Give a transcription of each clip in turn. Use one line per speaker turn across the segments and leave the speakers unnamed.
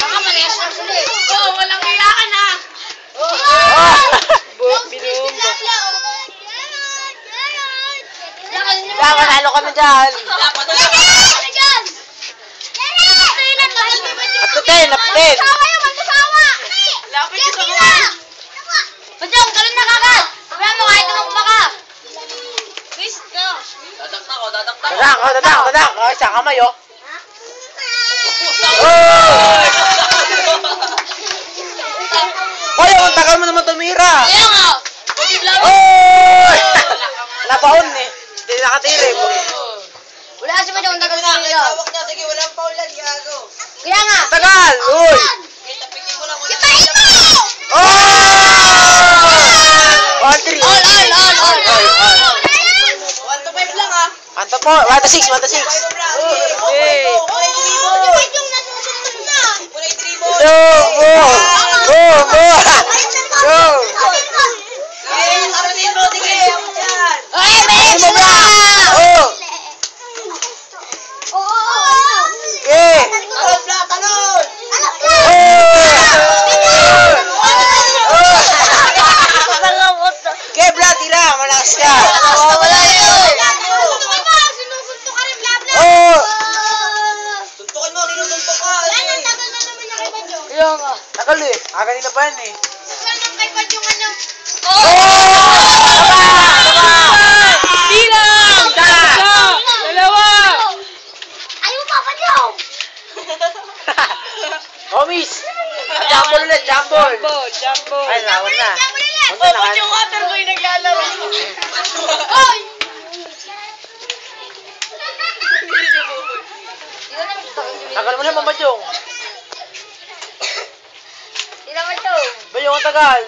Baka malayas lang sila eh. Oo, walang iyakan na.
Binumba.
Kaya manalo ka na dyan. Napten.
Lapit ka sa mga. Bajong, talon na kagad. Sabihan mo kahit naman kumaka. Please, go.
Dadak. O, isang kamay, oh. Boy, ang tagal mo naman tumira.
Kaya nga.
Oy! Nabaon eh. Hindi nakatira eh.
Wala kasi Bajong, tagal na nila.
Sige, walang paulan, gago.
Kaya nga.
Tagal! Uy!
Tapitin mo lang muna.
Kitain mo!
Oh! 1-3.
All.
1 to 5 lang ha.
Anto po. 1-6. 1-6.
Okay. Kulay dribble.
Go!
Aranin mo, sige.
Ay, may
Ano ba? Oh! Sige!
Talon.
Okay, Vlad, tira. Malakas ka.
Wala yun.
Oh!
Tuntukan mo, kinutuntok ka.
Kaya nga.
Tagal eh. Kanina pa yan eh.
Bilang! Dalawa! Ayaw pa, Bajong!
Oh, miss. Jumble ulit, jumble.
Jumbo.
Ay, nawan na.
Bajong Waterboy naglalaro. Oy!
Tagal mo naman, Bajong.
Hindi naman to.
Bajong, ang tagal.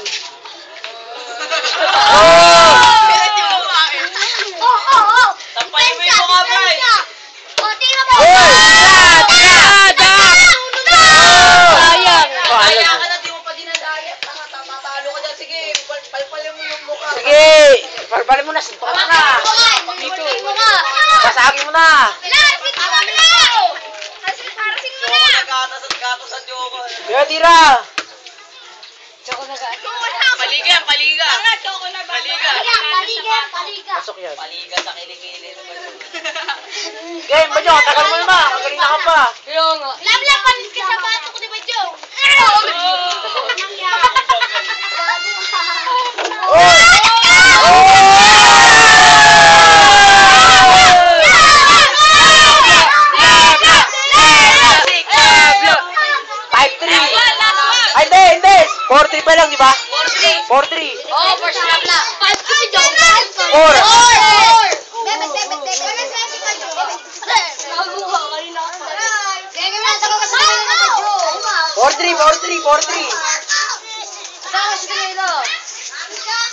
Tampayin mo yung mga bray.
Tingnan mo!
Sayang.
Kaya ka na, di mo pa dinadaya. Tatalo ka dyan. Sige, palpalin mo yung mukha.
Sige. Parbalin mo na. Suntukan mo na. Basagin mo na.
Gatas at gatas at yoko.
Tira, tira.
Paliga.
Paliga.
Pasok yan.
Paliga sa kilikili.
Game, Bajong. Tagal mo naman. Magaling na ka pa.
Kaya nga. Panis ka sa bato ko, di ba, Jong?
Oh! Ay, hindi. 4-3 pa lang, di ba? 4-3.
Oh, first lap na. 5 kasi, Jong.
4.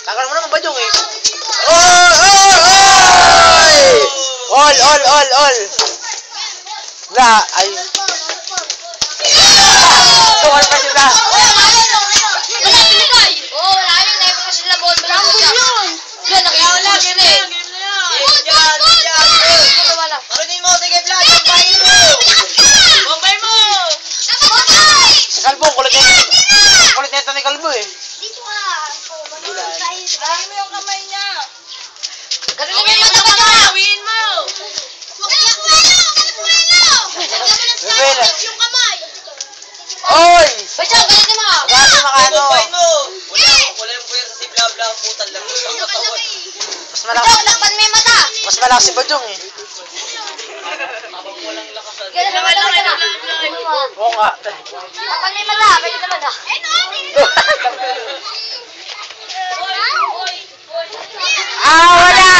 Tagal mo naman, Bajong eh. All. La, ay. Suwan pa sila.
Arunin mo, sige, Vlad. Tampayin mo. Bombay mo.
Si Kalbo, kulit na ito ni Kalbo eh.
Tayin mo yung kamay niya.
Gawin mo!
Bebela. Oy!
Bajong, galitin mo!
Agad mo makano.
Bombay mo. Wala yung puyer sa si Blabla. Ang putan lang. Ang katawan.
Mas malakas.
Bajong, takpan mo yung mata!
Mas malakas si Bajong eh.
Habang walang lakasan.
Gano'n naman na.
Oo nga.
Takpan mo yung mata, pwede naman ah.
Ah, wala!